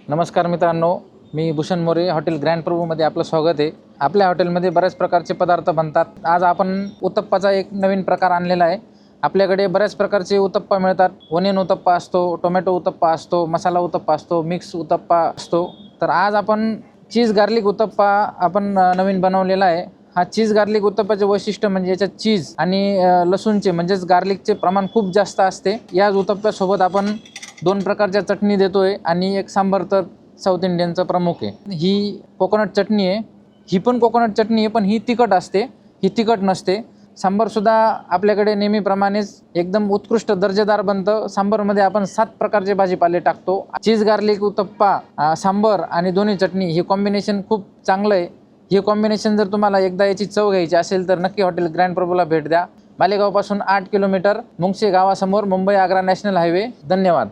नमस्कार मित्रांनो, मी Bhushan More hotel grand प्रभूमध्ये आपलं स्वागत आहे। आपल्या हॉटेलमध्ये बऱ्याच प्रकारचे पदार्थ बनतात। आज आपण उत्तप्पाचा एक नवीन प्रकार आणलेला आहे। आपल्याकडे बऱ्याच प्रकारचे उत्तप्पा मिळतात। ओनियन उत्तप्पा असतो, टोमॅटो उत्तप्पा असतो, मसाला उत्तप्पा असतो, मिक्स उत्तप्पा असतो। तर आज आपण चीज गार्लिक उत्तप्पा आपण नवीन बनवलेला आहे। हा चीज गार्लिक उत्तप्पाचे वैशिष्ट्य म्हणजे याच्यात चीज आणि लसूणचे म्हणजेच गार्लिकचे प्रमाण खूप जास्त असते। याच उत्तप्प्यासोबत आपण 2 प्रकारच्या चटणी देतोय आणि एक सांबार तर साऊथ इंडियनचा प्रमुख आहे। ही कोकोनट चटणी आहे। ही पण कोकोनट चटणी आहे, पण ही तिखट असते, ही तिखट नसते। सांबारसुद्धा आपल्याकडे नेहमीप्रमाणेच एकदम उत्कृष्ट दर्जेदार बनतं। सांबारमध्ये आपण 7 प्रकारचे भाजीपाले टाकतो। चीज गार्लिक उत्तप्पा, सांबार आणि दोन्ही चटणी हे कॉम्बिनेशन खूप चांगलं आहे। हे कॉम्बिनेशन जर तुम्हाला एकदा याची चव घ्यायची असेल तर नक्की हॉटेल ग्रँड प्रभूला भेट द्या। मालेगावपासून 8 किलोमीटर, मुंगसे गावासमोर, मुंबई आग्रा नॅशनल हायवे। धन्यवाद।